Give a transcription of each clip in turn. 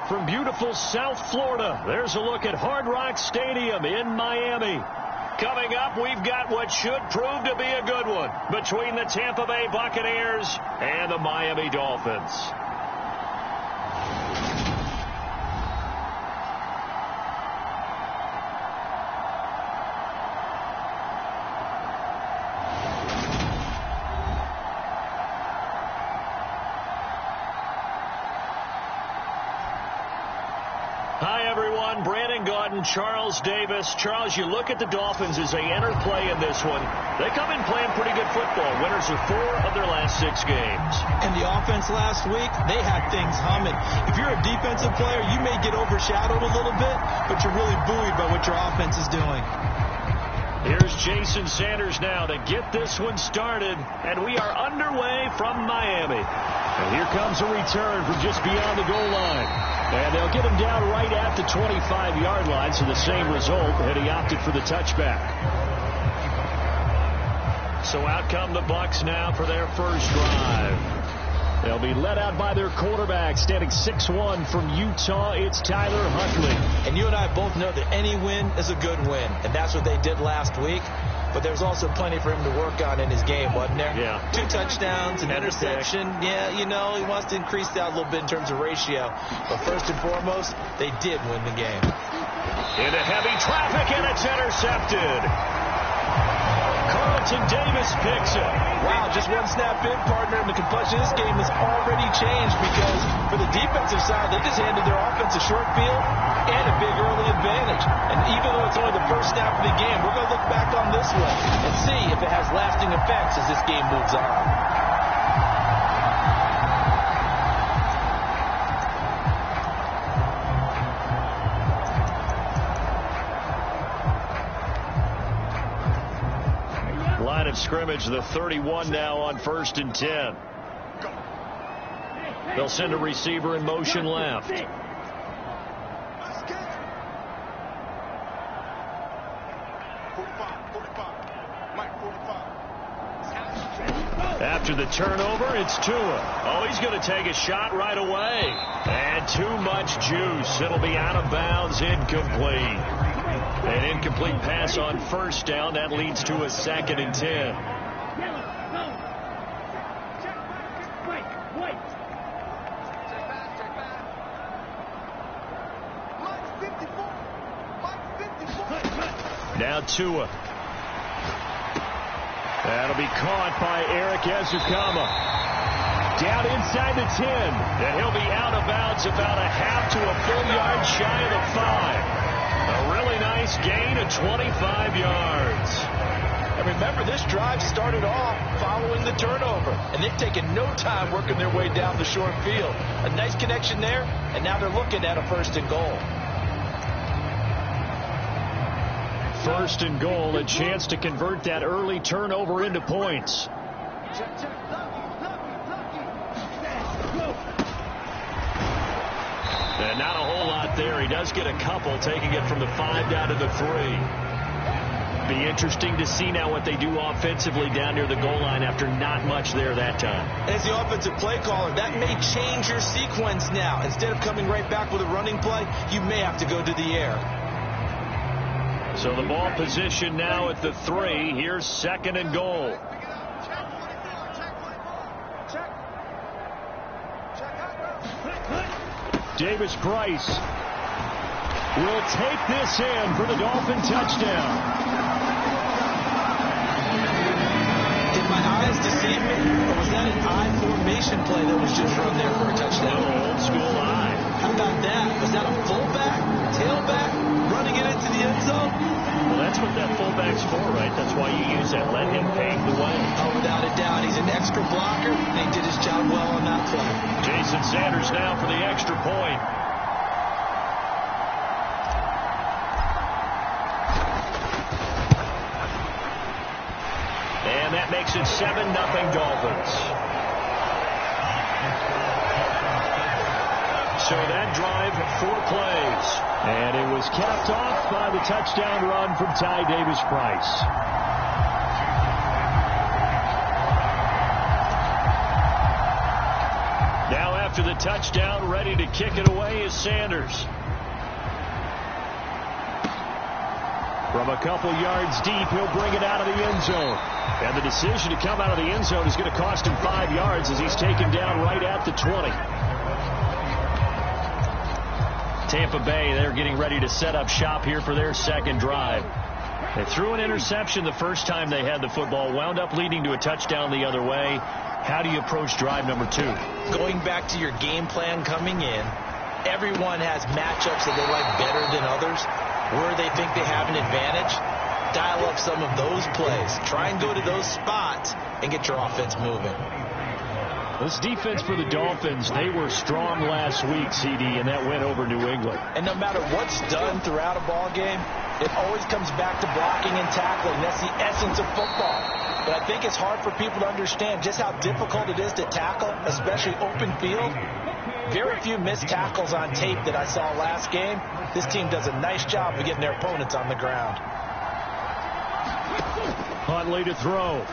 from beautiful South Florida. There's a look at Hard Rock Stadium in Miami. Coming up, we've got what should prove to be a good one between the Tampa Bay Buccaneers and the Miami Dolphins. Hi, everyone. Brandon Gaudin, Charles Davis. Charles, you look at the Dolphins as they enter play in this one. They come in playing pretty good football. Winners of 4 of their last 6 games. And the offense last week, they had things humming. If you're a defensive player, you may get overshadowed a little bit, but you're really buoyed by what your offense is doing. Here's Jason Sanders now to get this one started, and we are underway from Miami. And here comes a return from just beyond the goal line. And they'll get him down right at the 25-yard line, so the same result, and he opted for the touchback. So out come the Bucs now for their first drive. They'll be led out by their quarterback, standing 6'1" from Utah. It's Tyler Huntley. And you and I both know that any win is a good win, and that's what they did last week. But there's also plenty for him to work on in his game, wasn't there? Yeah. 2 touchdowns, an interception. Yeah, you know, he wants to increase that a little bit in terms of ratio. But first and foremost, they did win the game. Into heavy traffic, and it's intercepted. Carlton Davis picks it. Wow, just one snap in, partner, and the complexion of this game has already changed because for the defensive side, they just handed their offense a short field and a big early advantage. And even though it's only the first snap of the game, we're going to look back on this one and see if it has lasting effects as this game moves on. Line of scrimmage, the 31 now on 1st and 10. They'll send a receiver in motion left. After the turnover, it's Tua. Oh, he's going to take a shot right away. And too much juice. It'll be out of bounds, incomplete. An incomplete pass on 1st down. That leads to a 2nd and 10. Now Tua. That'll be caught by Eric Ezekama. Down inside the 10. And he'll be out of bounds about a half to a full yard shy of the 5. A really nice gain of 25 yards. And remember, this drive started off following the turnover. And they've taken no time working their way down the short field. A nice connection there, and now they're looking at a 1st and goal. 1st and goal, a chance to convert that early turnover into points. And not a whole lot there. He does get a couple, taking it from the 5 down to the 3. Be interesting to see now what they do offensively down near the goal line after not much there that time. As the offensive play caller, that may change your sequence now. Instead of coming right back with a running play, you may have to go to the air. So the ball position now at the 3. Here's 2nd and goal. Davis Price will take this in for the Dolphin touchdown. Did my eyes deceive me, or was that an I formation play that was just run there for a touchdown? No, old school I. How about that? Was that a fullback, tailback, running it into the end zone? Well, that's what that fullback's for, right? That's why you use that. Let him pave the way. Oh, without a doubt. He's an extra blocker. They did his job well on that play. Jason Sanders now for the extra point. And that makes it 7-0 Dolphins. So that drive, 4 plays. And it was capped off by the touchdown run from Ty Davis Price. Now after the touchdown. Ready to kick it away is Sanders. From a couple yards deep, he'll bring it out of the end zone. And the decision to come out of the end zone is going to cost him 5 yards as he's taken down right at the 20. Tampa Bay, they're getting ready to set up shop here for their second drive. They threw an interception the first time they had the football, wound up leading to a touchdown the other way. How do you approach drive number 2? Going back to your game plan coming in, everyone has matchups that they like better than others, where they think they have an advantage. Dial up some of those plays. Try and go to those spots and get your offense moving. This defense for the Dolphins, they were strong last week, CD, and that went over New England. And no matter what's done throughout a ball game, it always comes back to blocking and tackling. That's the essence of football. But I think it's hard for people to understand just how difficult it is to tackle, especially open field. Very few missed tackles on tape that I saw last game. This team does a nice job of getting their opponents on the ground. Huntley to throw.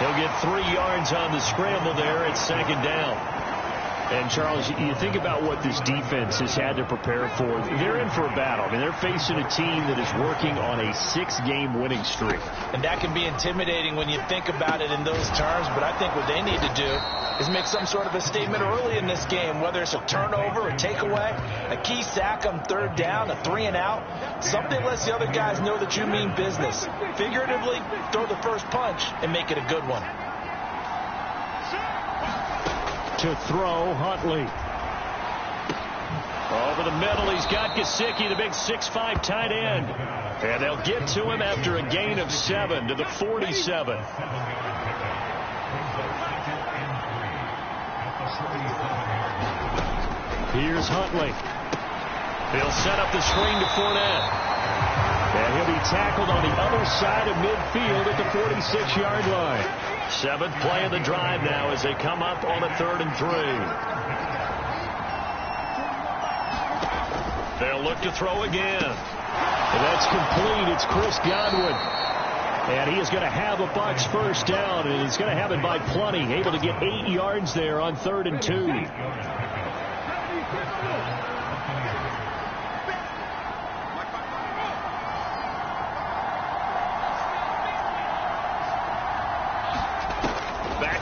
He'll get 3 yards on the scramble there at second down. And, Charles, you think about what this defense has had to prepare for. They're in for a battle. I mean, they're facing a team that is working on a 6-game winning streak. And that can be intimidating when you think about it in those terms. But I think what they need to do is make some sort of a statement early in this game, whether it's a turnover, a takeaway, a key sack on third down, a 3-and-out. Something lets the other guys know that you mean business. Figuratively, throw the first punch and make it a good one. To throw, Huntley. Over the middle, he's got Gesicki, the big 6'5" tight end. And they'll get to him after a gain of 7 to the 47. Here's Huntley. He'll set up the screen to Fournette. And he'll be tackled on the other side of midfield at the 46-yard line. 7th play of the drive now as they come up on a 3rd and 3. They'll look to throw again. And that's complete. It's Chris Godwin. And he is going to have a Bucs first down, and he's going to have it by plenty. Able to get 8 yards there on 3rd and 2.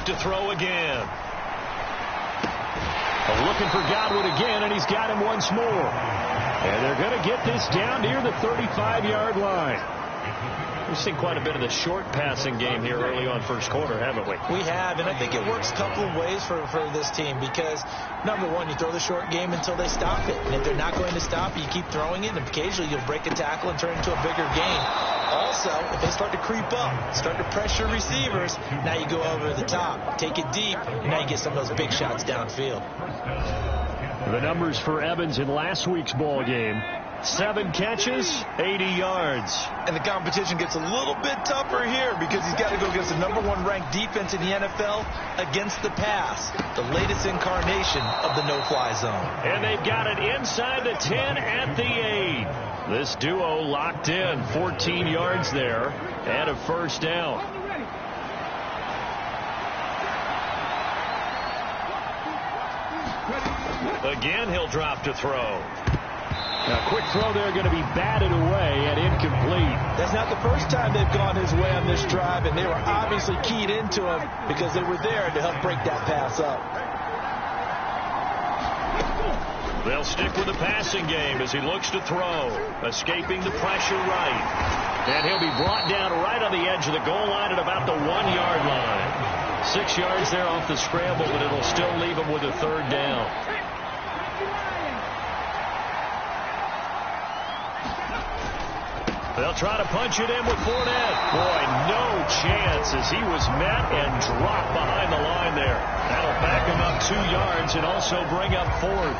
To throw again. Looking for Godwin again, and he's got him once more. And they're going to get this down near the 35-yard line. We've seen quite a bit of the short passing game here early on first quarter, haven't we? We have, and I think it works a couple of ways for this team because, number one, you throw the short game until they stop it. And if they're not going to stop it, you keep throwing it, and occasionally you'll break a tackle and turn it into a bigger game. Also, if they start to creep up, start to pressure receivers, now you go over the top, take it deep, and now you get some of those big shots downfield. The numbers for Evans in last week's ball game: 7 catches, 80 yards. And the competition gets a little bit tougher here because he's got to go against the #1 ranked defense in the NFL against the pass, the latest incarnation of the no-fly zone. And they've got it inside the 10 at the 8. This duo locked in, 14 yards there and a first down. Again, he'll drop to throw. A quick throw there, going to be batted away and incomplete. That's not the first time they've gone his way on this drive, and they were obviously keyed into him because they were there to help break that pass up. They'll stick with the passing game as he looks to throw, escaping the pressure right. And he'll be brought down right on the edge of the goal line at about the 1-yard line. 6 yards there off the scramble, but it'll still leave him with a 3rd down. They'll try to punch it in with Fournette. Boy, no chance as he was met and dropped behind the line there. That'll back him up 2 yards and also bring up 4th.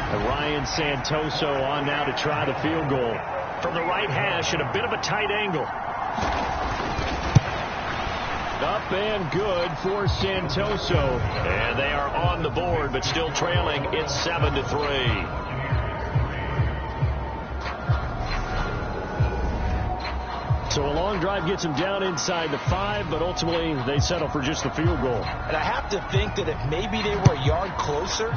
And Ryan Santoso on now to try the field goal from the right hash at a bit of a tight angle. Up and good for Santoso. And they are on the board, but still trailing. It's 7-3. So a long drive gets them down inside the 5, but ultimately they settle for just the field goal. And I have to think that if maybe they were a yard closer,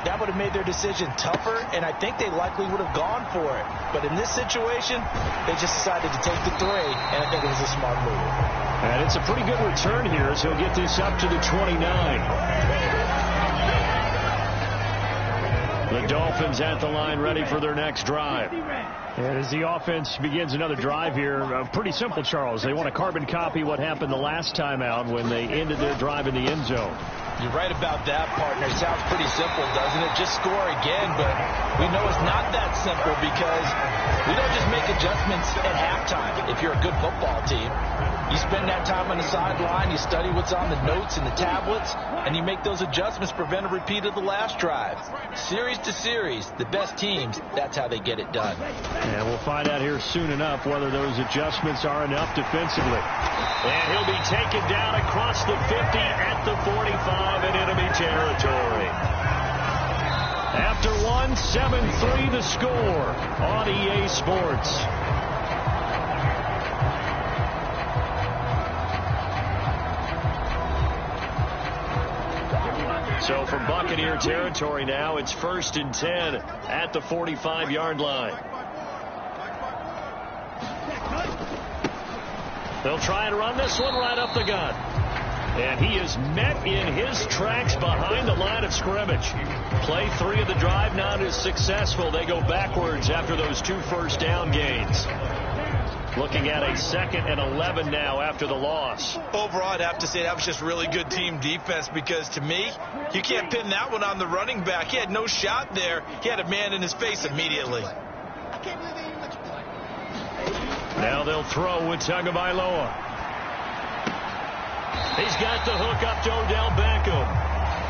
that would have made their decision tougher, and I think they likely would have gone for it. But in this situation, they just decided to take the 3, and I think it was a smart move. And it's a pretty good return here, so he'll get this up to the 29. The Dolphins at the line ready for their next drive. And as the offense begins another drive here, pretty simple, Charles. They want to carbon copy what happened the last time out when they ended their drive in the end zone. You're right about that, partner. Sounds pretty simple, doesn't it? Just score again, but we know it's not that simple because we don't just make adjustments at halftime if you're a good football team. You spend that time on the sideline, you study what's on the notes and the tablets, and you make those adjustments, prevent a repeat of the last drive. Series to series, the best teams, that's how they get it done. And we'll find out here soon enough whether those adjustments are enough defensively. And he'll be taken down across the 50 at the 45 in enemy territory. After 1, 7-3 the score on EA Sports. So from Buccaneer territory now, it's 1st and 10 at the 45-yard line. They'll try and run this one right up the gut. And he is met in his tracks behind the line of scrimmage. Play 3 of the drive not as successful. They go backwards after those 2 first down gains. Looking at a 2nd and 11 now after the loss. Overall, I'd have to say that was just really good team defense because, to me, you can't pin that one on the running back. He had no shot there. He had a man in his face immediately. Now they'll throw with Tagovailoa. He's got the hook up to Odell Beckham.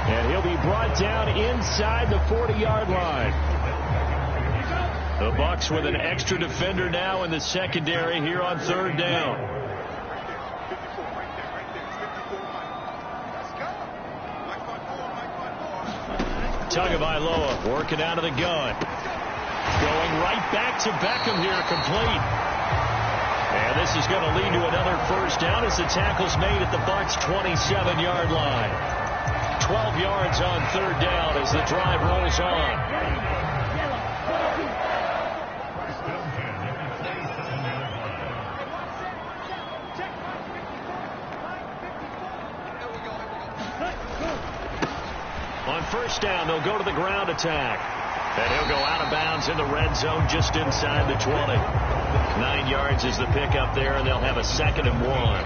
And he'll be brought down inside the 40-yard line. The Bucs with an extra defender now in the secondary here on 3rd down. Tagovailoa working out of the gun. Going right back to Beckham here, complete. And this is going to lead to another 1st down as the tackle's made at the Bucs' 27-yard line. 12 yards on 3rd down as the drive rolls on. On 1st down, they'll go to the ground attack. And he'll go out of bounds in the red zone just inside the 20. 9 yards is the pickup there, and they'll have a 2nd and 1.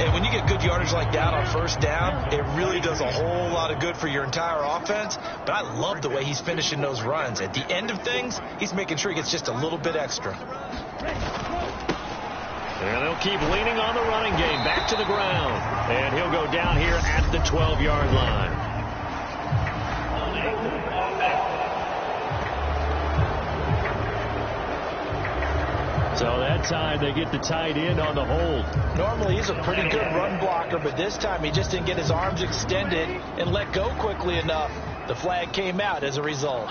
And when you get good yardage like that on 1st down, it really does a whole lot of good for your entire offense. But I love the way he's finishing those runs. At the end of things, he's making sure he gets just a little bit extra. And they'll keep leaning on the running game. Back to the ground. And he'll go down here at the 12-yard line. So that time they get the tight end on the hold. Normally he's a pretty good run blocker, but this time he just didn't get his arms extended and let go quickly enough. The flag came out as a result.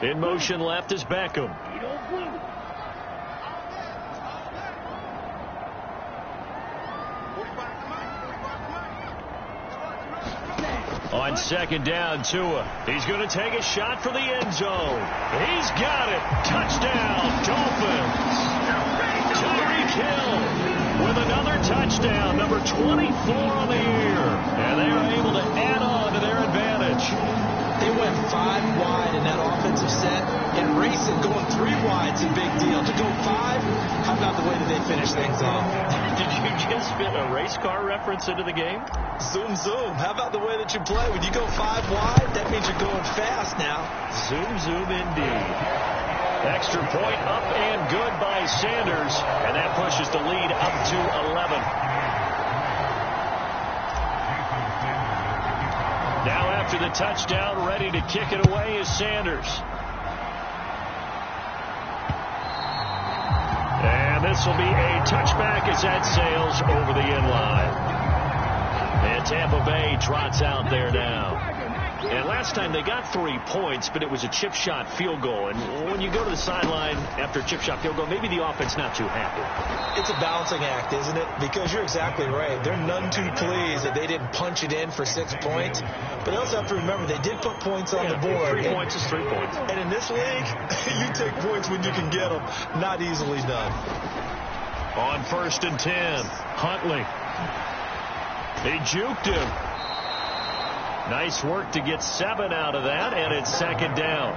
In motion left is Beckham. On 2nd down, Tua. He's going to take a shot for the end zone. He's got it. Touchdown, Dolphins. Tyreek Hill with another touchdown, number 24 on the year. And they are able to add on to their advantage. They went 5 wide in that offensive set. And racing going 3 wide's a big deal. To go 5, how about the way that they finish things off? Did you just fit a race car reference into the game? Zoom, zoom. How about the way that you play? When you go 5 wide, that means you're going fast now. Zoom, zoom indeed. Extra point up and good by Sanders. And that pushes the lead up to 11. Now after the touchdown, ready to kick it away is Sanders. And this will be a touchback as that sails over the end line. And Tampa Bay trots out there now. And last time they got 3 points, but it was a chip shot field goal. And when you go to the sideline after a chip shot field goal, maybe the offense not too happy. It's a balancing act, isn't it? Because you're exactly right. They're none too pleased that they didn't punch it in for 6 points. But they also have to remember they did put points on the board. 3 points is 3 points. And in this league, you take points when you can get them. Not easily done. On 1st and 10, Huntley. He juked him. Nice work to get 7 out of that, and it's 2nd down.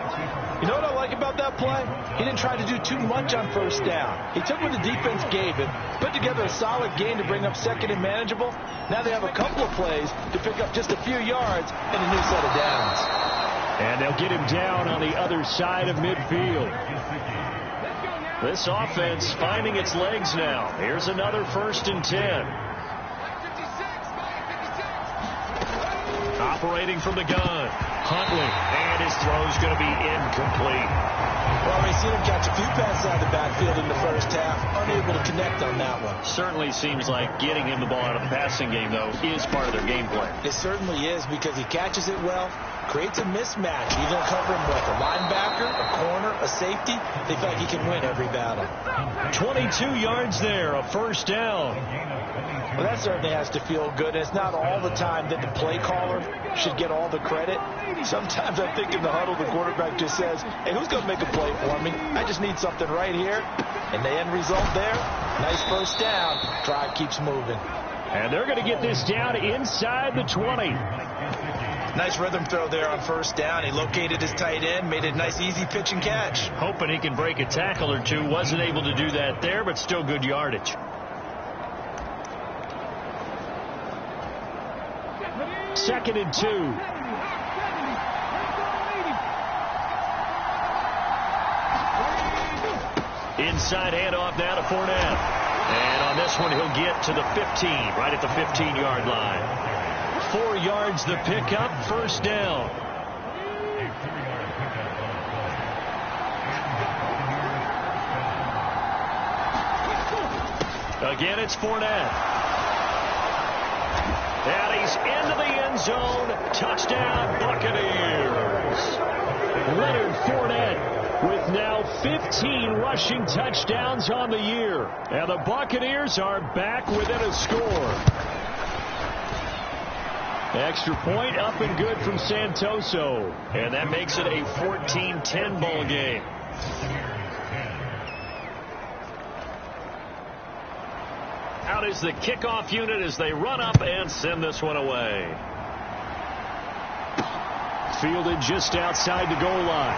You know what I like about that play? He didn't try to do too much on 1st down. He took what the defense gave him, put together a solid game to bring up 2nd and manageable. Now they have a couple of plays to pick up just a few yards and a new set of downs. And they'll get him down on the other side of midfield. This offense finding its legs now. Here's another 1st and 10. Operating from the gun. Huntley. And his throw's going to be incomplete. Well, we've seen him catch a few passes out of the backfield in the first half. Unable to connect on that one. Certainly seems like getting him the ball out of the passing game, though, is part of their game plan. It certainly is because he catches it well, creates a mismatch. Either covering with a linebacker, a corner, a safety. They feel like he can win every battle. 22 yards there, a 1st down. Well, that certainly has to feel good. And it's not all the time that the play caller should get all the credit. Sometimes I think in the huddle, the quarterback just says, hey, who's going to make a play for me? I just need something right here. And the end result there, nice 1st down. Drive keeps moving. And they're going to get this down inside the 20. Nice rhythm throw there on 1st down. He located his tight end, made it a nice easy pitch and catch. Hoping he can break a tackle or two. Wasn't able to do that there, but still good yardage. 2nd and 2. Inside handoff now to Fournette. And on this one, he'll get to the 15, right at the 15-yard line. 4 yards the pickup, 1st down. Again, it's Fournette. And he's into the end zone. Touchdown, Buccaneers. Leonard Fournette with now 15 rushing touchdowns on the year. And the Buccaneers are back within a score. Extra point up and good from Santoso. And that makes it a 14-10 ball game. Out is the kickoff unit as they run up and send this one away. Fielded just outside the goal line.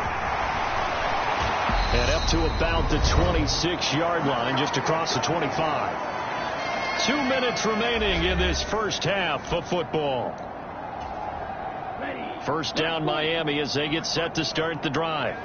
And up to about the 26-yard line, just across the 25. 2 minutes remaining in this first half of football. 1st down Miami as they get set to start the drive.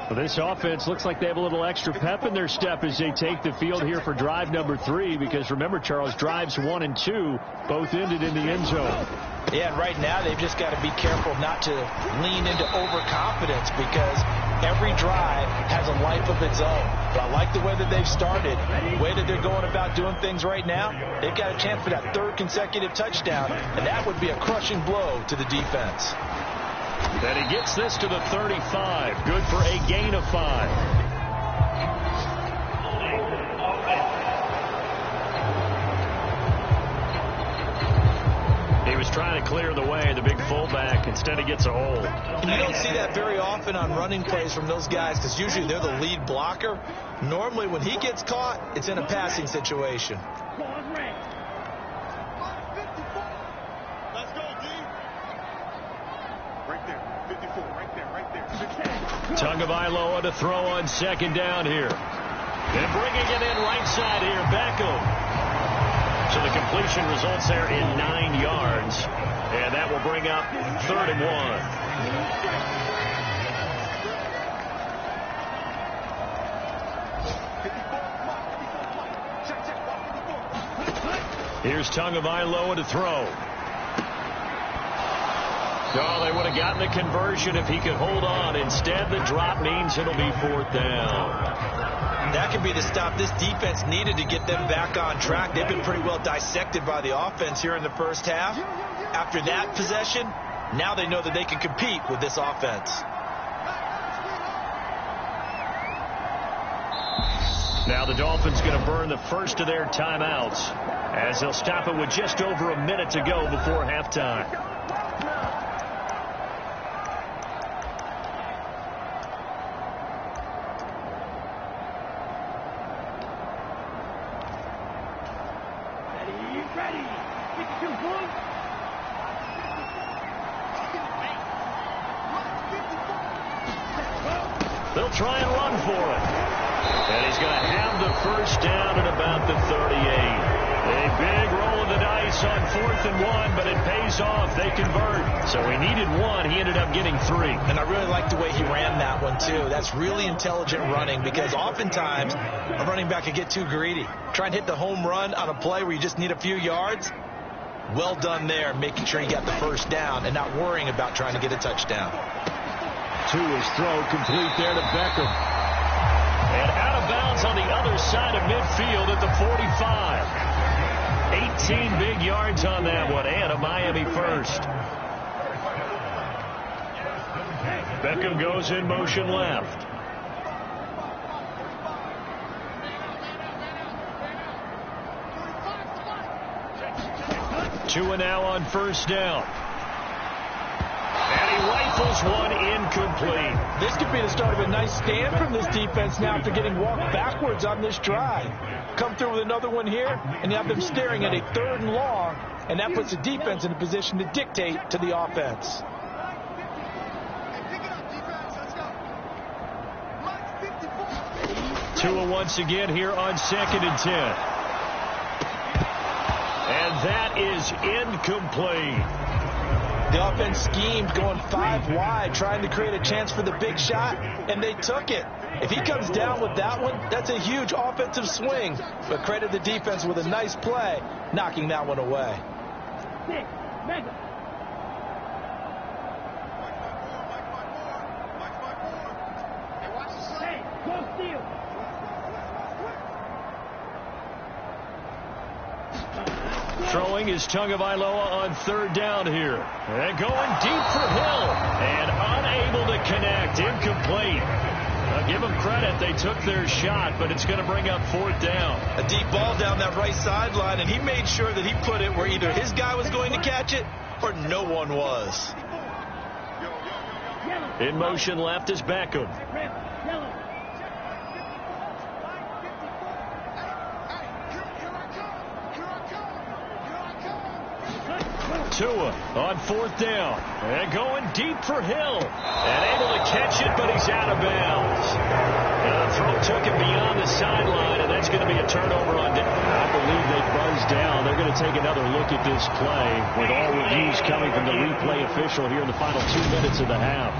Well, this offense looks like they have a little extra pep in their step as they take the field here for drive number 3. Because remember, Charles, drives 1 and 2 both ended in the end zone. Yeah, and right now they've just got to be careful not to lean into overconfidence because every drive has a life of its own. But I like the way that they've started, the way that they're going about doing things right now. They've got a chance for that 3rd consecutive touchdown, and that would be a crushing blow to the defense. Then he gets this to the 35. Good for a gain of 5. He was trying to clear the way, the big fullback. Instead, he gets a hold. And you don't see that very often on running plays from those guys because usually they're the lead blocker. Normally, when he gets caught, it's in a passing situation. Tagovailoa to throw on 2nd down here. And bringing it in right side here, Beckham. So the completion results there in 9 yards. And that will bring up 3rd and 1. Here's Tagovailoa to throw. Oh, they would have gotten the conversion if he could hold on. Instead, the drop means it'll be 4th down. That could be the stop this defense needed to get them back on track. They've been pretty well dissected by the offense here in the first half. After that possession, now they know that they can compete with this offense. Now the Dolphins going to burn the first of their timeouts as they'll stop it with just over a minute to go before halftime. Ready. 52 points. They'll try and run for it. And he's going to have the first down at about the 38. A big roll of the dice on 4th and 1, but it pays off. They convert. So he needed 1. He ended up getting 3. And I really like the way he ran that one, too. That's really intelligent running because oftentimes a running back can get too greedy. Try and hit the home run on a play where you just need a few yards. Well done there, making sure you got the first down and not worrying about trying to get a touchdown. To his throw, complete there to Beckham. And out of bounds on the other side of midfield at the 45. 18 big yards on that one, and a Miami first. Beckham goes in motion left. Tua now on first down. And he rifles one incomplete. This could be the start of a nice stand from this defense now after getting walked backwards on this drive. Come through with another one here, and you have them staring at a 3rd and long, and that puts the defense in a position to dictate to the offense. Tua once again here on 2nd and 10. And that is incomplete. The offense schemed going 5 wide, trying to create a chance for the big shot, and they took it. If he comes down with that one, that's a huge offensive swing. But credit the defense with a nice play, knocking that one away. Throwing is Tagovailoa on 3rd down here. And going deep for Hill. And unable to connect. Incomplete. I'll give them credit. They took their shot, but it's going to bring up 4th down. A deep ball down that right sideline, and he made sure that he put it where either his guy was going to catch it or no one was. In motion left is Beckham. Tua on 4th down. And going deep for Hill. And able to catch it, but he's out of bounds. The throw took him beyond the sideline, and that's going to be a turnover on down. I believe they buzzed down. They're going to take another look at this play with all reviews coming from the replay official here in the final 2 minutes of the half.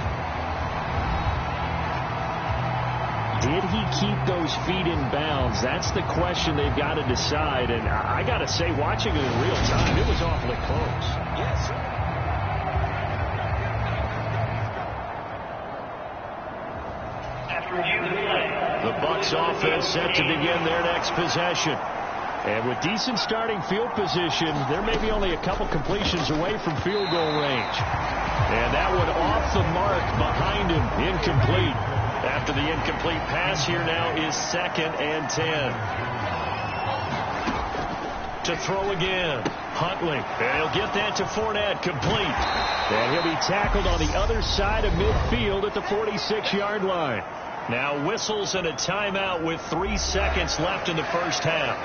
Did he keep those feet in bounds? That's the question they've got to decide. And I got to say, watching it in real time, it was awfully close. Yes. The Bucs offense set to begin their next possession. And with decent starting field position, there may be only a couple completions away from field goal range. And that one off the mark behind him, incomplete. After the incomplete pass, here now is 2nd and 10. To throw again, Huntley. And he'll get that to Fournette, complete. And he'll be tackled on the other side of midfield at the 46-yard line. Now whistles and a timeout with 3 seconds left in the first half.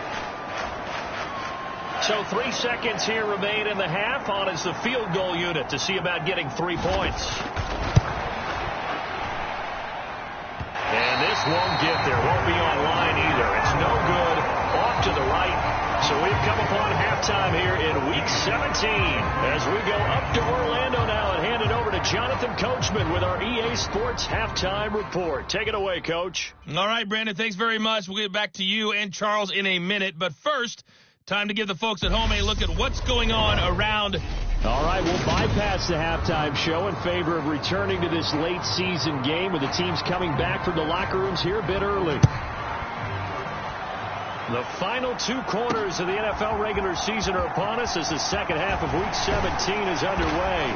So 3 seconds here remain in the half. On is the field goal unit to see about getting 3 points. And this won't get there. Won't be online either. It's no good. Off to the right. So we've come upon halftime here in Week 17 as we go up to Orlando now and hand it over to Jonathan Coachman with our EA Sports Halftime Report. Take it away, Coach. All right, Brandon, thanks very much. We'll get back to you and Charles in a minute. But first, time to give the folks at home a look at what's going on around. All right, we'll bypass the halftime show in favor of returning to this late season game with the teams coming back from the locker rooms here a bit early. The final 2 quarters of the NFL regular season are upon us as the second half of Week 17 is underway.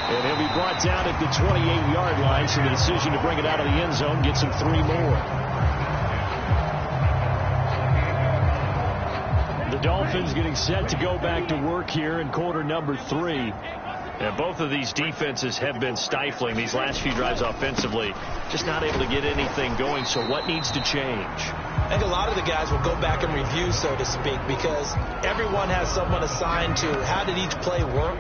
And he'll be brought down at the 28-yard line, so the decision to bring it out of the end zone gets him 3 more. The Dolphins getting set to go back to work here in quarter number 3. And both of these defenses have been stifling these last few drives offensively. Just not able to get anything going, so what needs to change? I think a lot of the guys will go back and review, so to speak, because everyone has someone assigned to how did each play work.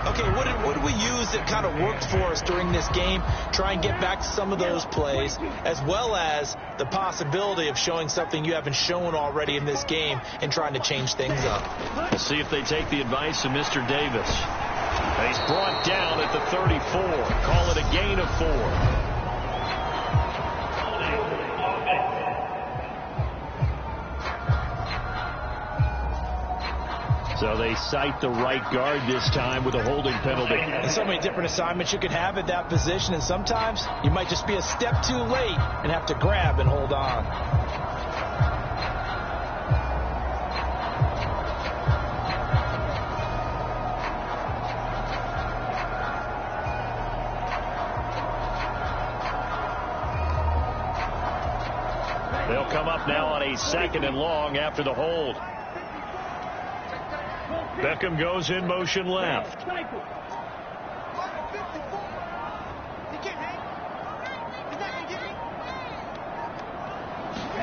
Okay, what did we use that kind of worked for us during this game? Try and get back to some of those plays, as well as the possibility of showing something you haven't shown already in this game and trying to change things up. We'll see if they take the advice of Mr. Davis. He's brought down at the 34. Call it a gain of 4. So they cite the right guard this time with a holding penalty. And so many different assignments you can have at that position, and sometimes you might just be a step too late and have to grab and hold on. They'll come up now on a 2nd and long after the hold. Beckham goes in motion left.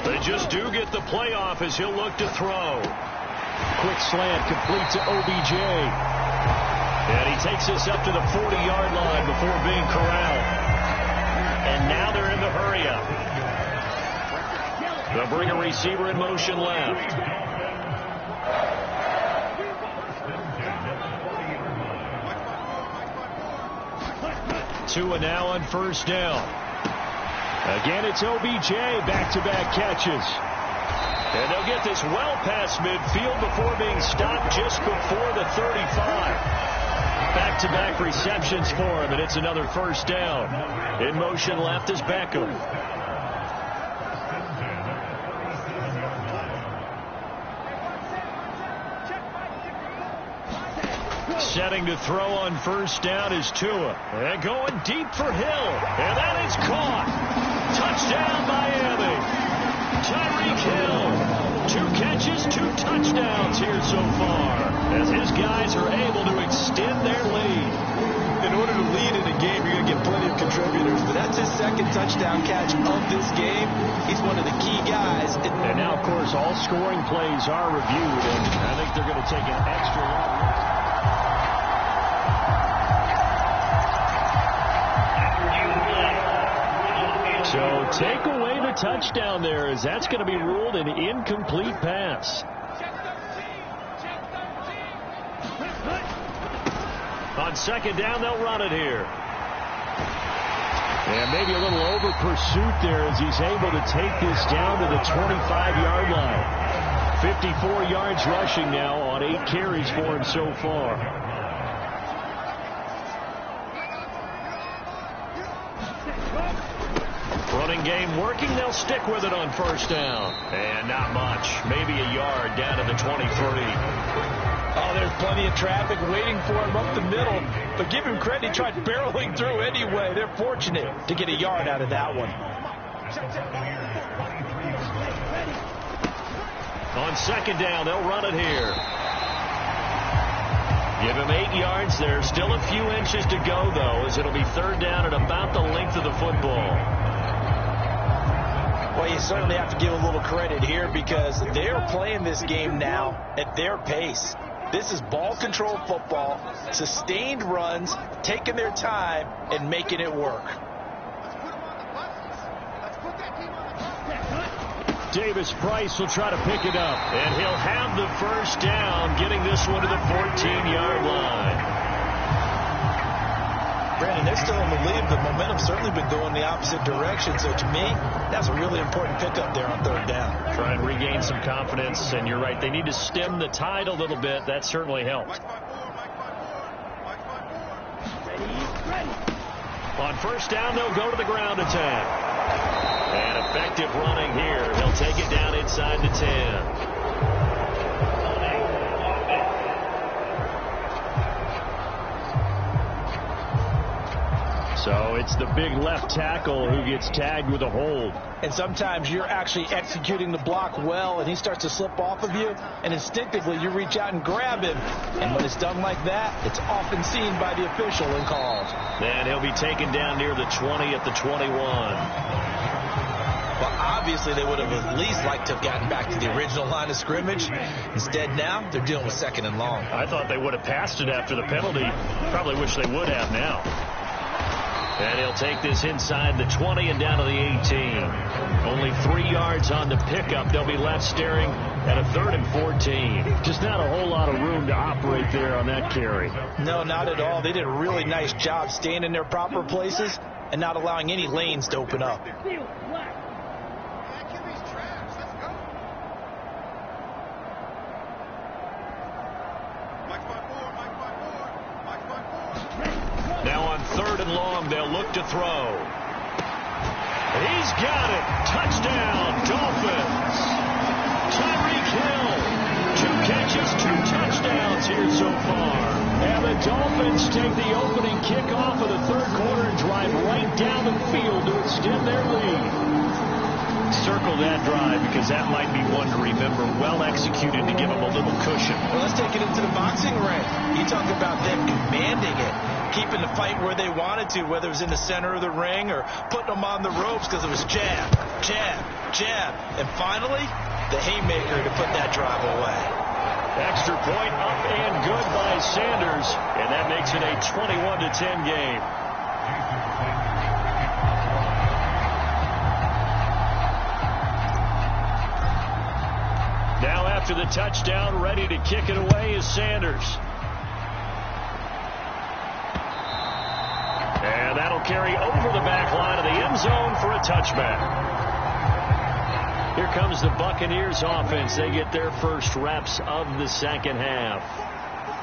They just do get the playoff as he'll look to throw. Quick slant complete to OBJ. And he takes us up to the 40-yard line before being corralled. And now they're in the hurry-up. They'll bring a receiver in motion left. Tua now on 1st down. Again, it's OBJ, back-to-back catches. And they'll get this well past midfield before being stopped just before the 35. Back-to-back receptions for him, and it's another 1st down. In motion left is Beckham. Setting to throw on 1st down is Tua. And going deep for Hill. And that is caught. Touchdown, Miami. Tyreek Hill. 2 catches, 2 touchdowns here so far, as his guys are able to extend their lead. In order to lead in a game, you're going to get plenty of contributors. But that's his 2nd touchdown catch of this game. He's one of the key guys. And now, of course, all scoring plays are reviewed, and I think they're going to take an extra look. So take away the touchdown there, as that's going to be ruled an incomplete pass. On 2nd down, they'll run it here. And maybe a little over pursuit there as he's able to take this down to the 25-yard line. 54 yards rushing now on 8 carries for him so far. Running game working. They'll stick with it on 1st down. And not much. Maybe a yard down to the 23. Oh, there's plenty of traffic waiting for him up the middle. But give him credit. He tried barreling through anyway. They're fortunate to get a yard out of that one. On 2nd down, they'll run it here. Give him 8 yards there. Still a few inches to go, though, as it'll be 3rd down at about the length of the football. Well, you certainly have to give a little credit here because they're playing this game now at their pace. This is ball control football, sustained runs, taking their time, and making it work. Davis Price will try to pick it up, and he'll have the 1st down, getting this one to the 14-yard line. Brandon, they're still in the lead. The momentum's certainly been going the opposite direction. So to me, that's a really important pickup there on 3rd down. Try and regain some confidence, and you're right. They need to stem the tide a little bit. That certainly helped. On 1st down, they'll go to the ground attack. And effective running here. He'll take it down inside the 10. So it's the big left tackle who gets tagged with a hold. And sometimes you're actually executing the block well, and he starts to slip off of you, and instinctively you reach out and grab him. And when it's done like that, it's often seen by the official and called. And he'll be taken down near the 20 at the 21. Well, obviously they would have at least liked to have gotten back to the original line of scrimmage. Instead now, they're dealing with 2nd and long. I thought they would have passed it after the penalty. Probably wish they would have now. And he'll take this inside the 20 and down to the 18. Only 3 yards on the pickup. They'll be left staring at a 3rd and 14. Just not a whole lot of room to operate there on that carry. No, not at all. They did a really nice job staying in their proper places and not allowing any lanes to open up. Now on 3rd and long, they'll look to throw. He's got it. Touchdown, Dolphins. Tyreek Hill. 2 catches, 2 touchdowns here so far. And the Dolphins take the opening kickoff of the 3rd quarter and drive right down the field to extend their lead. Circle that drive because that might be one to remember. Well executed to give them a little cushion. Well, let's take it into the boxing ring. You talk about them commanding it, keeping the fight where they wanted to, whether it was in the center of the ring or putting them on the ropes because it was jab, jab, jab. And finally, the haymaker to put that drive away. Extra point up and good by Sanders. And that makes it a 21-10 game. Now after the touchdown, ready to kick it away is Sanders. And that'll carry over the back line of the end zone for a touchback. Here comes the Buccaneers offense. They get their first reps of the 2nd half.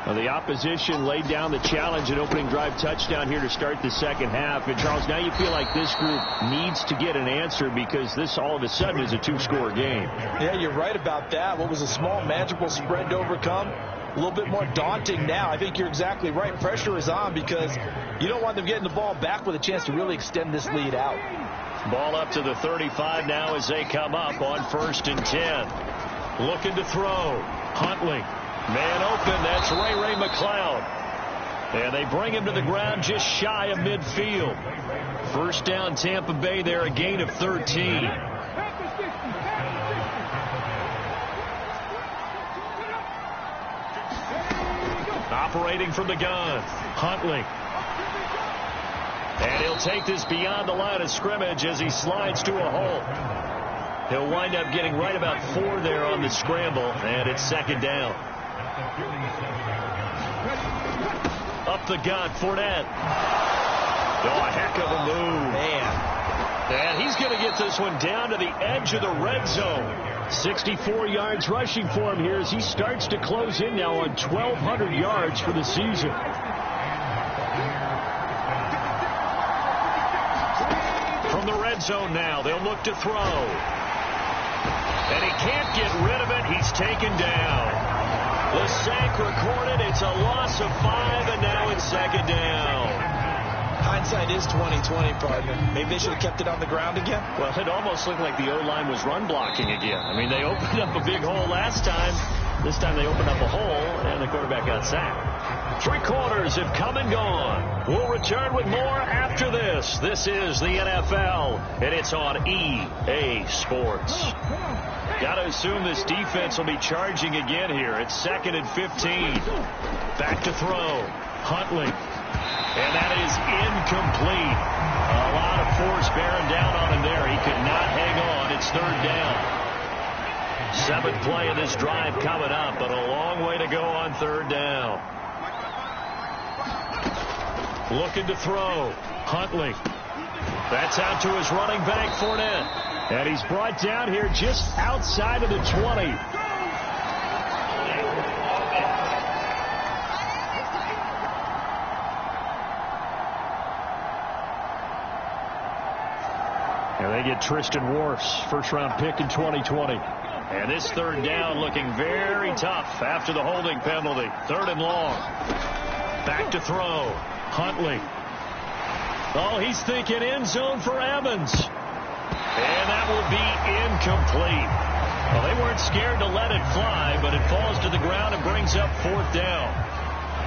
Now the opposition laid down the challenge and opening drive touchdown here to start the 2nd half. And Charles, now you feel like this group needs to get an answer because this all of a sudden is a 2-score game. Yeah, you're right about that. What was a small magical spread to overcome? A little bit more daunting now. I think you're exactly right. Pressure is on because you don't want them getting the ball back with a chance to really extend this lead out. Ball up to the 35 now as they come up on 1st and 10. Looking to throw. Huntley. Man open. That's Ray McLeod. And they bring him to the ground just shy of midfield. First down Tampa Bay there, a gain of 13. Operating from the gun. Huntley. And he'll take this beyond the line of scrimmage as he slides to a hole. He'll wind up getting right about 4 there on the scramble, and it's 2nd down. Up the gut, Fournette. Oh, a heck of a move. Man. And he's going to get this one down to the edge of the red zone. 64 yards rushing for him here as he starts to close in now on 1,200 yards for the season. From the red zone now, they'll look to throw. And he can't get rid of it. He's taken down. The sack recorded. It's a loss of 5, and now it's 2nd down. Hindsight is 20/20, partner. Maybe they should have kept it on the ground again. Well, it almost looked like the O-line was run blocking again. I mean, they opened up a big hole last time. This time they opened up a hole, and the quarterback got sacked. 3 quarters have come and gone. We'll return with more after this. This is the NFL, and it's on EA Sports. Got to assume this defense will be charging again here. It's 2nd and 15. Back to throw. Huntley. And that is incomplete. A lot of force bearing down on him there. He could not hang on. It's 3rd down. 7th play of this drive coming up, but a long way to go on 3rd down. Looking to throw. Huntley. That's out to his running back, Fournette. And he's brought down here just outside of the 20. And they get Tristan Wirfs, first-round pick in 2020. And this third down looking very tough after the holding penalty. Third and long. Back to throw. Huntley. Oh, he's thinking end zone for Evans. And that will be incomplete. Well, they weren't scared to let it fly, but it falls to the ground and brings up fourth down.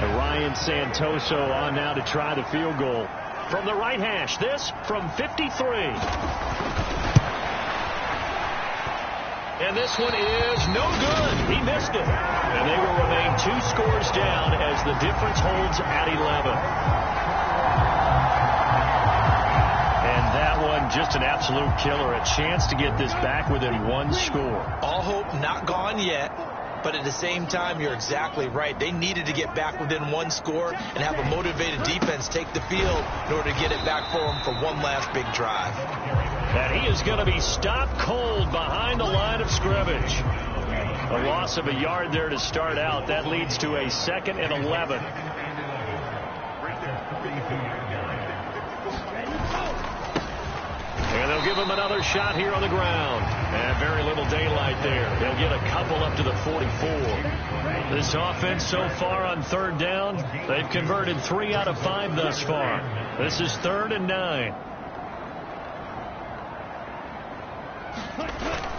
And Ryan Santoso on now to try the field goal. From the right hash, this from 53. And this one is no good. He missed it. And they will remain 2 scores down as the difference holds at 11. And that one just an absolute killer. A chance to get this back within 1 score. All hope not gone yet. But at the same time, you're exactly right. They needed to get back within 1 score and have a motivated defense take the field in order to get it back for them for one last big drive. And he is going to be stopped cold behind the line of scrimmage. A loss of a yard there to start out. That leads to a 2nd and 11. And they'll give him another shot here on the ground. And very little daylight there. They'll get a couple up to the 44. This offense so far on third down, they've converted 3 out of 5 thus far. This is 3rd and 9.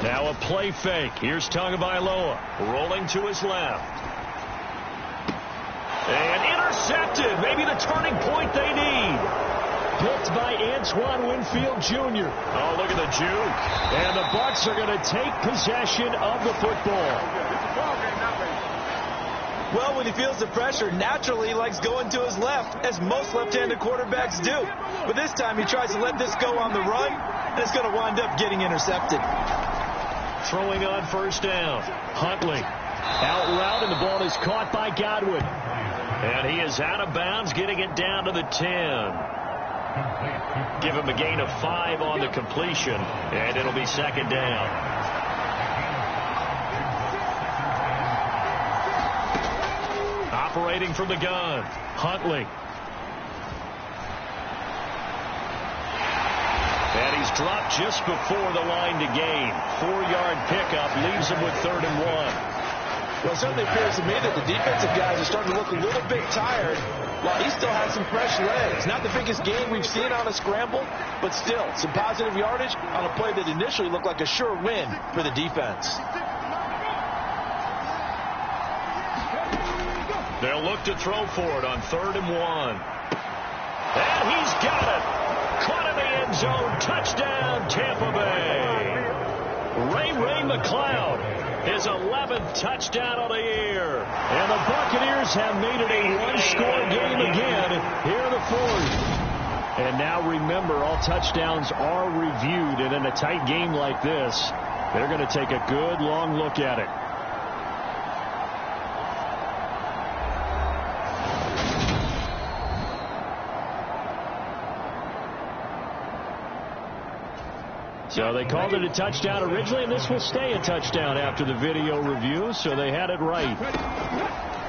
Now a play fake. Here's Tagovailoa rolling to his left. And intercepted. Maybe the turning point they need. Picked by Antoine Winfield Jr. Oh, look at the juke. And the Bucs are going to take possession of the football. Well, when he feels the pressure, naturally he likes going to his left, as most left-handed quarterbacks do. But this time he tries to let this go on the run, and it's going to wind up getting intercepted. Throwing on first down. Huntley out route, and the ball is caught by Godwin. And he is out of bounds, getting it down to the 10. Give him a gain of 5 on the completion, and it'll be 2nd down. Operating from the gun, Huntley. And he's dropped just before the line to gain. 4-yard pickup leaves him with 3rd and 1. Well, it certainly appears to me that the defensive guys are starting to look a little bit tired while he still has some fresh legs. Not the biggest game we've seen on a scramble, but still some positive yardage on a play that initially looked like a sure win for the defense. They'll look to throw for it on 3rd and 1. And he's got it. Caught in the end zone. Touchdown, Tampa Bay. Ray McCloud. His 11th touchdown of the year. And the Buccaneers have made it a 1-score game again here in the 4th. And now remember, all touchdowns are reviewed. And in a tight game like this, they're going to take a good long look at it. So they called it a touchdown originally, and this will stay a touchdown after the video review, so they had it right.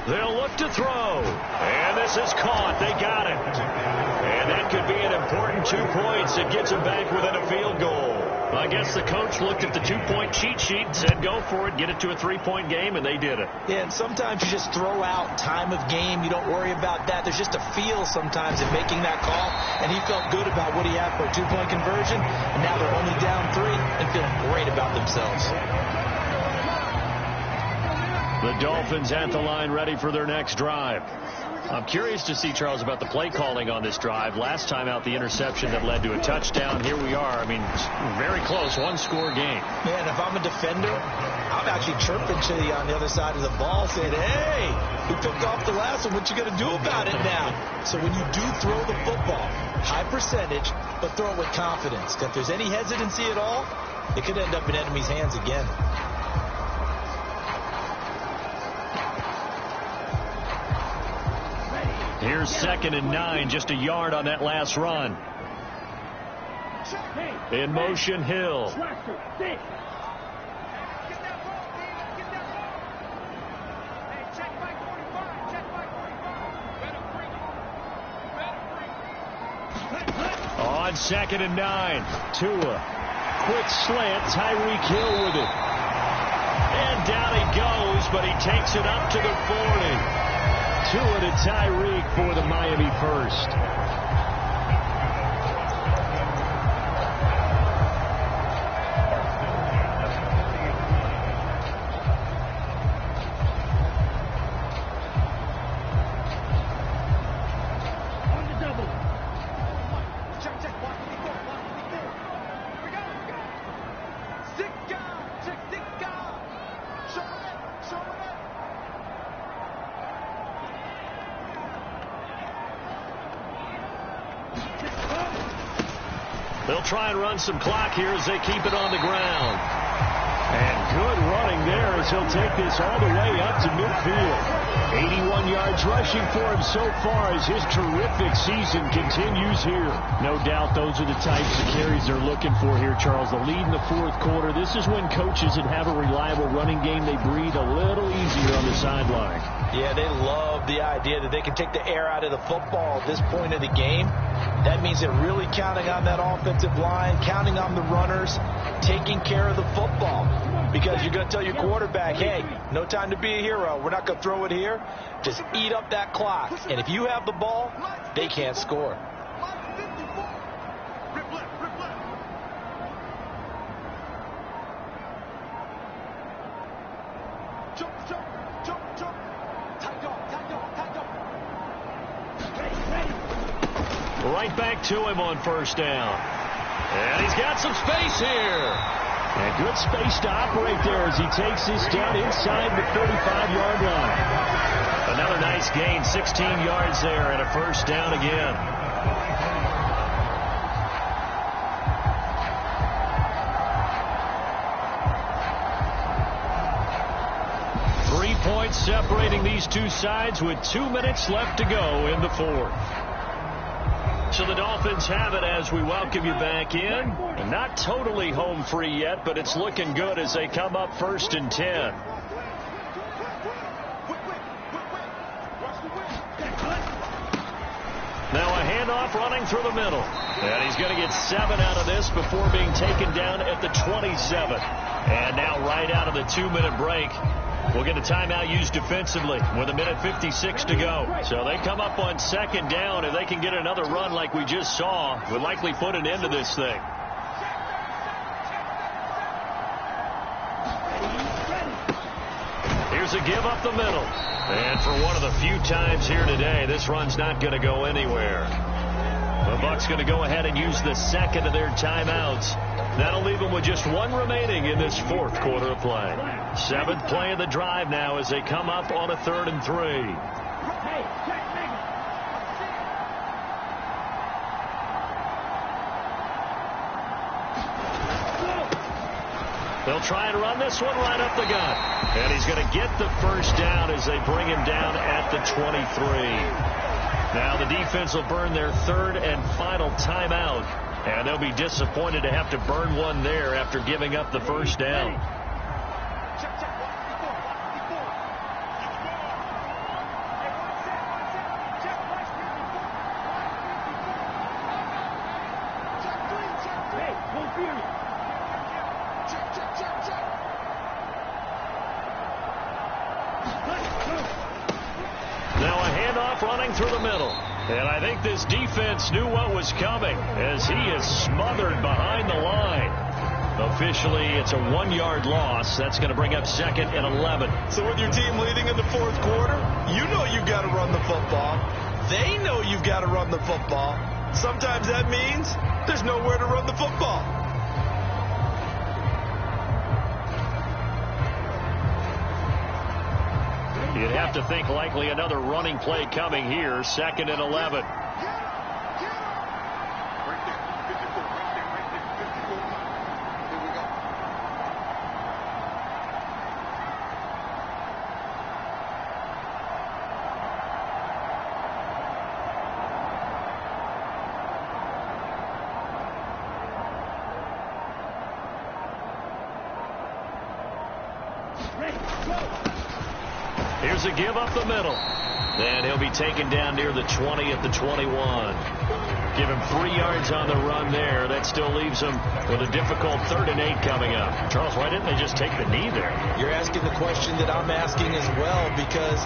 They'll look to throw, and this is caught. They got it. And that could be an important 2 points. It gets them back within a field goal. I guess the coach looked at the 2-point cheat sheet and said, go for it, get it to a 3-point game, and they did it. Yeah, and sometimes you just throw out time of game. You don't worry about that. There's just a feel sometimes in making that call, and he felt good about what he had for a 2-point conversion, and now they're only down 3 and feeling great about themselves. The Dolphins at the line ready for their next drive. I'm curious to see, Charles, about the play calling on this drive. Last time out, the interception that led to a touchdown. Here we are. I mean, very close, 1-score game. Man, if I'm a defender, I'm actually chirping to you on the other side of the ball saying, hey, we took off the last one. What you going to do about it now? So when you do throw the football, high percentage, but throw it with confidence. If there's any hesitancy at all, it could end up in enemy's hands again. Here's 2nd and 9, just a yard on that last run. In motion, Hill. On 2nd and 9. Tua. Quick slant. Tyreek Hill with it. And down he goes, but he takes it up to the 40. Tua to Tyreek for the Miami first. They'll try and run some clock here as they keep it on the ground. And good running there as he'll take this all the way up to midfield. 81 yards rushing for him so far as his terrific season continues here. No doubt those are the types of carries they're looking for here, Charles. The lead in the fourth quarter. This is when coaches that have a reliable running game, they breathe a little easier on the sideline. Yeah, they love the idea that they can take the air out of the football at this point of the game. That means they're really counting on that offensive line, counting on the runners, taking care of the football. Because you're going to tell your quarterback, hey, no time to be a hero. We're not going to throw it here. Just eat up that clock. And if you have the ball, they can't score. Right back to him on first down. And he's got some space here. And good space to operate there as he takes this down inside the 35-yard line. Another nice gain, 16 yards there, and a first down again. Points separating these two sides with 2 minutes left to go in the fourth. So the Dolphins have it as we welcome you back in. And not totally home free yet, but it's looking good as they come up 1st and 10. Now a handoff running through the middle. And he's going to get 7 out of this before being taken down at the 27. And now right out of the 2-minute break, we'll get a timeout used defensively with 1:56 to go. So they come up on 2nd down. If they can get another run like we just saw, would likely put an end to this thing. Here's a give up the middle. And for one of the few times here today, this run's not going to go anywhere. The Bucs going to go ahead and use the second of their timeouts. That'll leave them with just 1 remaining in this fourth quarter of play. 7th play of the drive now as they come up on a 3rd and 3. They'll try and run this one right up the gut. And he's going to get the first down as they bring him down at the 23. Now the defense will burn their 3rd and final timeout. And they'll be disappointed to have to burn one there after giving up the first down. Now a handoff running through the middle. And I think this defense knew what was coming as he is smothered behind the line. Officially, it's a 1-yard loss. That's going to bring up 2nd and 11. So with your team leading in the fourth quarter, you know you've got to run the football. They know you've got to run the football. Sometimes that means there's nowhere to run the football. You'd have to think likely another running play coming here. 2nd and 11. Here's a give up the middle. And he'll be taken down near the 20 at the 21. Give him 3 yards on the run there. That still leaves him with a difficult 3rd and 8 coming up. Charles, why didn't they just take the knee there? You're asking the question that I'm asking as well, because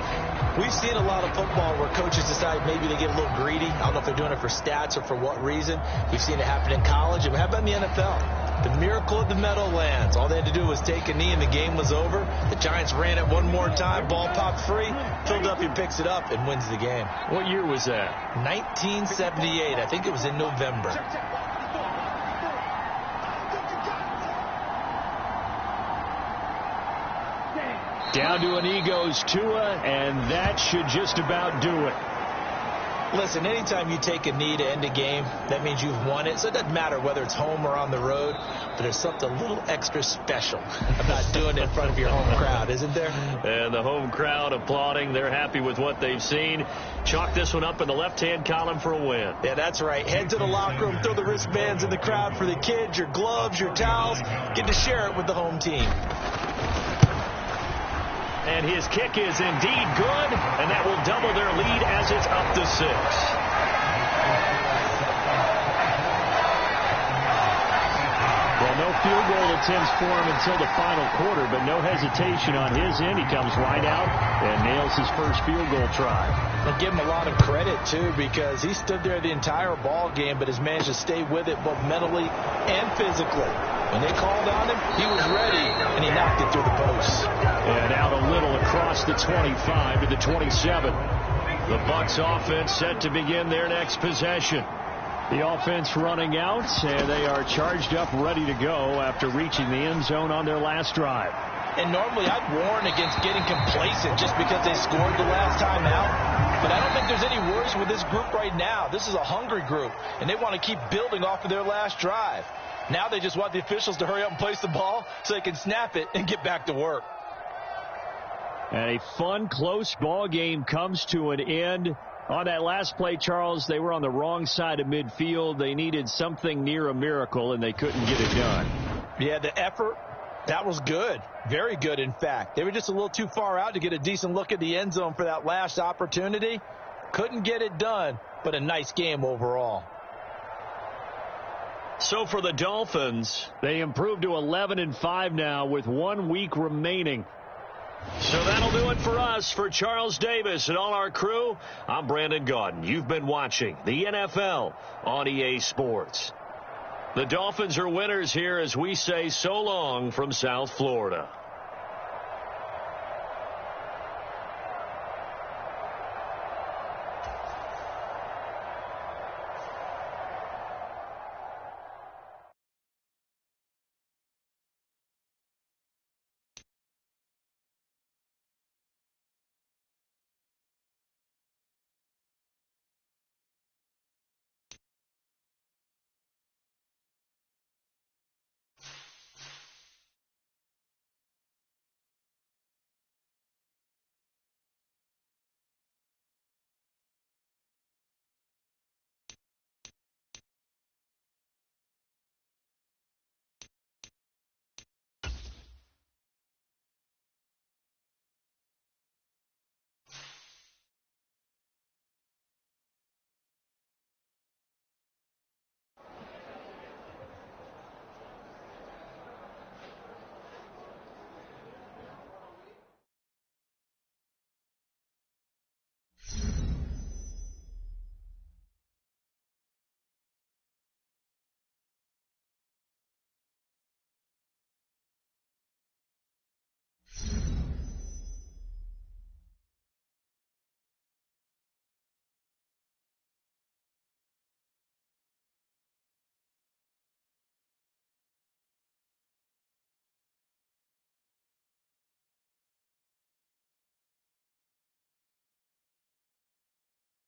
we've seen a lot of football where coaches decide maybe they get a little greedy. I don't know if they're doing it for stats or for what reason. We've seen it happen in college. And how about in the NFL? The miracle of the Meadowlands. All they had to do was take a knee and the game was over. The Giants ran it one more time. Ball popped free. Philadelphia picks it up and wins the game. What year was that? 1978. I think it was in November. Down to an knee goes Tua, and that should just about do it. Listen, anytime you take a knee to end a game, that means you've won it. So it doesn't matter whether it's home or on the road, but there's something a little extra special about doing it in front of your home crowd, isn't there? And the home crowd applauding. They're happy with what they've seen. Chalk this one up in the left-hand column for a win. Yeah, that's right. Head to the locker room, throw the wristbands in the crowd for the kids, your gloves, your towels. Get to share it with the home team. And his kick is indeed good, and that will double their lead as it's up to 6. Well, no field goal attempts for him until the final quarter, but no hesitation on his end. He comes right out and nails his first field goal try. I'll give him a lot of credit, too, because he stood there the entire ball game, but has managed to stay with it both mentally and physically. When they called on him, he was ready, and he knocked it through the post. And out a little across the 25 to the 27. The Bucs offense set to begin their next possession. The offense running out, and they are charged up, ready to go after reaching the end zone on their last drive. And normally I'd warn against getting complacent just because they scored the last time out. But I don't think there's any worries with this group right now. This is a hungry group, and they want to keep building off of their last drive. Now they just want the officials to hurry up and place the ball so they can snap it and get back to work. And a fun, close ball game comes to an end. On that last play, Charles, they were on the wrong side of midfield. They needed something near a miracle, and they couldn't get it done. Yeah, the effort, that was good. Very good, in fact. They were just a little too far out to get a decent look at the end zone for that last opportunity. Couldn't get it done, but a nice game overall. So for the Dolphins, they improved to 11-5 now with 1 week remaining. So that'll do it for us. For Charles Davis and all our crew, I'm Brandon Gaudin. You've been watching the NFL on EA Sports. The Dolphins are winners here as we say so long from South Florida.